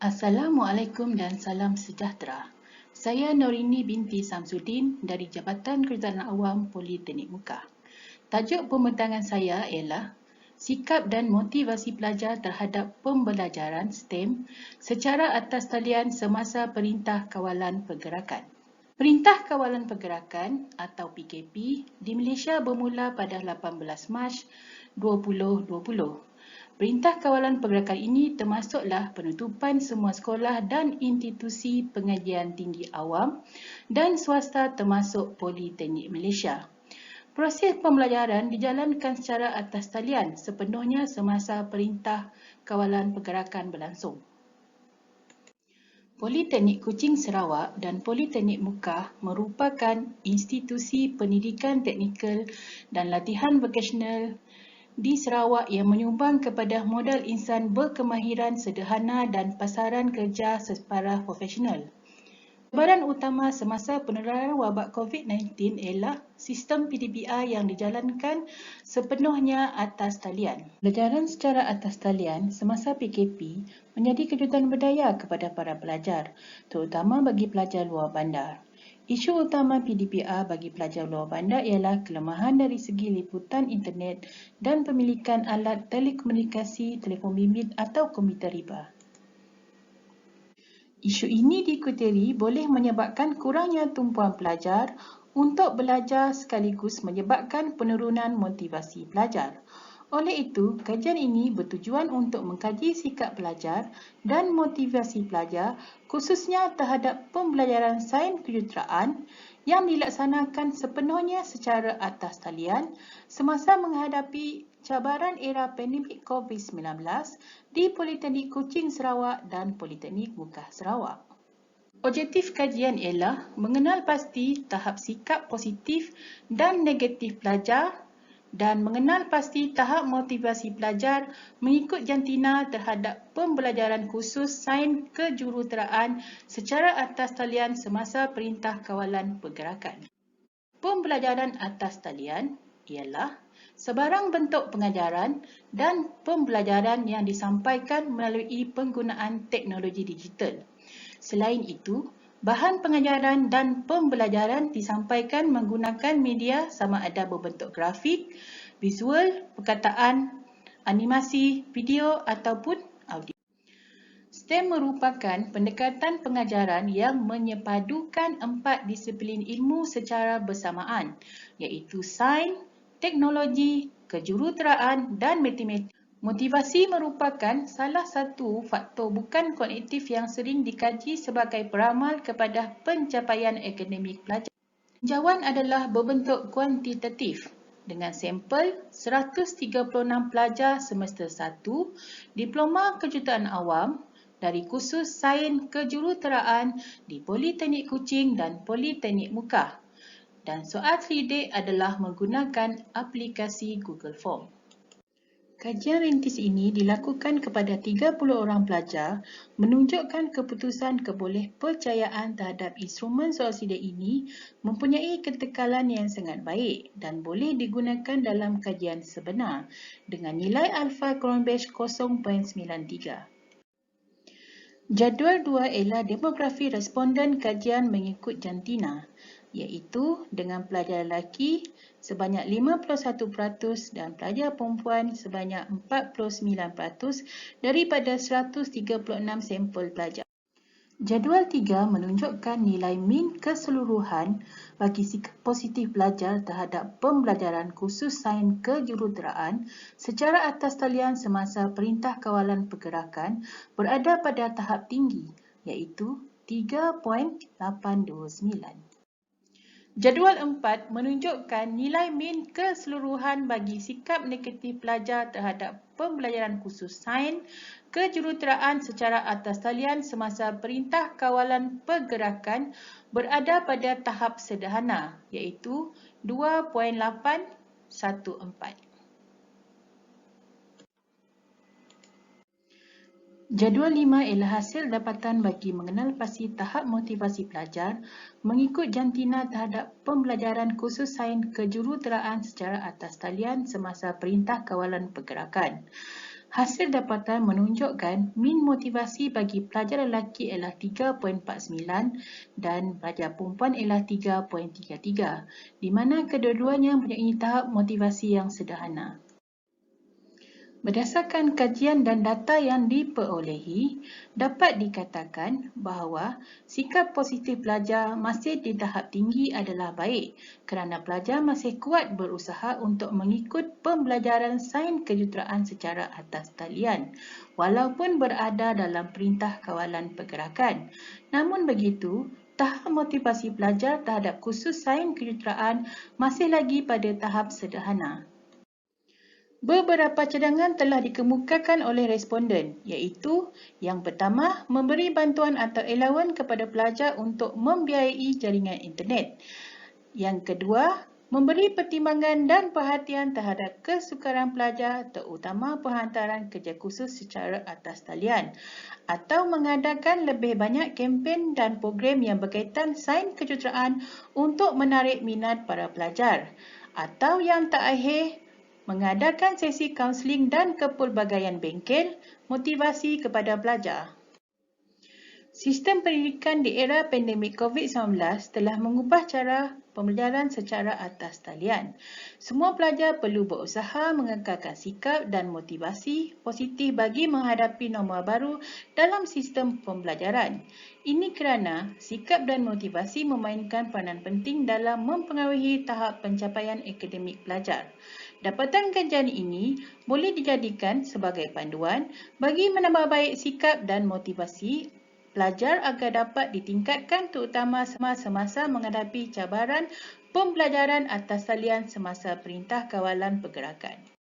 Assalamualaikum dan salam sejahtera. Saya Norini binti Samsudin dari Jabatan Kerujanan Awam Politeknik Muka. Tajuk pembentangan saya ialah sikap dan motivasi pelajar terhadap pembelajaran STEM secara atas talian semasa Perintah Kawalan Pergerakan. Perintah Kawalan Pergerakan atau PKP di Malaysia bermula pada 18 Mac 2020. Perintah Kawalan Pergerakan ini termasuklah penutupan semua sekolah dan institusi pengajian tinggi awam dan swasta termasuk Politeknik Malaysia. Proses pembelajaran dijalankan secara atas talian sepenuhnya semasa Perintah Kawalan Pergerakan berlangsung. Politeknik Kuching Sarawak dan Politeknik Muka merupakan institusi pendidikan teknikal dan latihan vokasional di Sarawak yang menyumbang kepada modal insan berkemahiran sederhana dan pasaran kerja secara profesional. Cabaran utama semasa penularan wabak COVID-19 ialah sistem PDPI yang dijalankan sepenuhnya atas talian. Pelajaran secara atas talian semasa PKP menjadi kejutan berdaya kepada para pelajar, terutama bagi pelajar luar bandar. Isu utama PDPR bagi pelajar luar bandar ialah kelemahan dari segi liputan internet dan pemilikan alat telekomunikasi, telefon bimbit atau komputer riba. Isu ini dikuteri boleh menyebabkan kurangnya tumpuan pelajar untuk belajar sekaligus menyebabkan penurunan motivasi pelajar. Oleh itu, kajian ini bertujuan untuk mengkaji sikap pelajar dan motivasi pelajar khususnya terhadap pembelajaran sains kejuruteraan yang dilaksanakan sepenuhnya secara atas talian semasa menghadapi cabaran era pandemik COVID-19 di Politeknik Kuching Sarawak dan Politeknik Muka Sarawak. Objektif kajian ialah mengenal pasti tahap sikap positif dan negatif pelajar dan mengenal pasti tahap motivasi pelajar mengikut jantina terhadap pembelajaran khusus sains kejuruteraan secara atas talian semasa Perintah Kawalan Pergerakan. Pembelajaran atas talian ialah sebarang bentuk pengajaran dan pembelajaran yang disampaikan melalui penggunaan teknologi digital. Selain itu, bahan pengajaran dan pembelajaran disampaikan menggunakan media sama ada berbentuk grafik, visual, perkataan, animasi, video ataupun audio. STEM merupakan pendekatan pengajaran yang menyepadukan 4 disiplin ilmu secara bersamaan, iaitu sains, teknologi, kejuruteraan dan matematik. Motivasi merupakan salah satu faktor bukan kognitif yang sering dikaji sebagai peramal kepada pencapaian akademik pelajar. Tinjauan adalah berbentuk kuantitatif dengan sampel 136 pelajar semester 1 Diploma Kejuruteraan Awam dari kursus sains kejuruteraan di Politeknik Kuching dan Politeknik Muka. Dan soal selidik adalah menggunakan aplikasi Google Form. Kajian rintis ini dilakukan kepada 30 orang pelajar menunjukkan keputusan kebolehpercayaan terhadap instrumen soal selidik ini mempunyai ketekalan yang sangat baik dan boleh digunakan dalam kajian sebenar dengan nilai alfa Cronbach 0.93. Jadual 2 ialah demografi responden kajian mengikut jantina, iaitu dengan pelajar lelaki sebanyak 51% dan pelajar perempuan sebanyak 49% daripada 136 sampel pelajar. Jadual 3 menunjukkan nilai min keseluruhan bagi sikap positif pelajar terhadap pembelajaran khusus sains kejuruteraan secara atas talian semasa Perintah Kawalan Pergerakan berada pada tahap tinggi, iaitu 3.829. Jadual 4 menunjukkan nilai min keseluruhan bagi sikap negatif pelajar terhadap pembelajaran khusus sains kejuruteraan secara atas talian semasa Perintah Kawalan Pergerakan berada pada tahap sederhana, iaitu 2.814. Jadual 5 ialah hasil dapatan bagi mengenal pasti tahap motivasi pelajar mengikut jantina terhadap pembelajaran khusus sains kejuruteraan secara atas talian semasa Perintah Kawalan Pergerakan. Hasil dapatan menunjukkan min motivasi bagi pelajar lelaki ialah 3.49 dan pelajar perempuan ialah 3.33, di mana kedua-duanya mempunyai tahap motivasi yang sederhana. Berdasarkan kajian dan data yang diperolehi, dapat dikatakan bahawa sikap positif pelajar masih di tahap tinggi adalah baik kerana pelajar masih kuat berusaha untuk mengikut pembelajaran sains kejuruteraan secara atas talian walaupun berada dalam perintah kawalan pergerakan. Namun begitu, tahap motivasi pelajar terhadap kursus sains kejuruteraan masih lagi pada tahap sederhana. Beberapa cadangan telah dikemukakan oleh responden, iaitu yang pertama, memberi bantuan atau allowance kepada pelajar untuk membiayai jaringan internet. Yang kedua, memberi pertimbangan dan perhatian terhadap kesukaran pelajar, terutama penghantaran kerja khusus secara atas talian, atau mengadakan lebih banyak kempen dan program yang berkaitan sains kejuruteraan untuk menarik minat para pelajar. Atau yang terakhir, mengadakan sesi kaunseling dan kepelbagaian bengkel motivasi kepada pelajar. Sistem pendidikan di era pandemik COVID-19 telah mengubah cara pembelajaran secara atas talian. Semua pelajar perlu berusaha mengekalkan sikap dan motivasi positif bagi menghadapi norma baru dalam sistem pembelajaran. Ini kerana sikap dan motivasi memainkan peranan penting dalam mempengaruhi tahap pencapaian akademik pelajar. Dapatan kajian ini boleh dijadikan sebagai panduan bagi menambah baik sikap dan motivasi pelajar agar dapat ditingkatkan terutama semasa menghadapi cabaran pembelajaran atas talian semasa perintah kawalan pergerakan.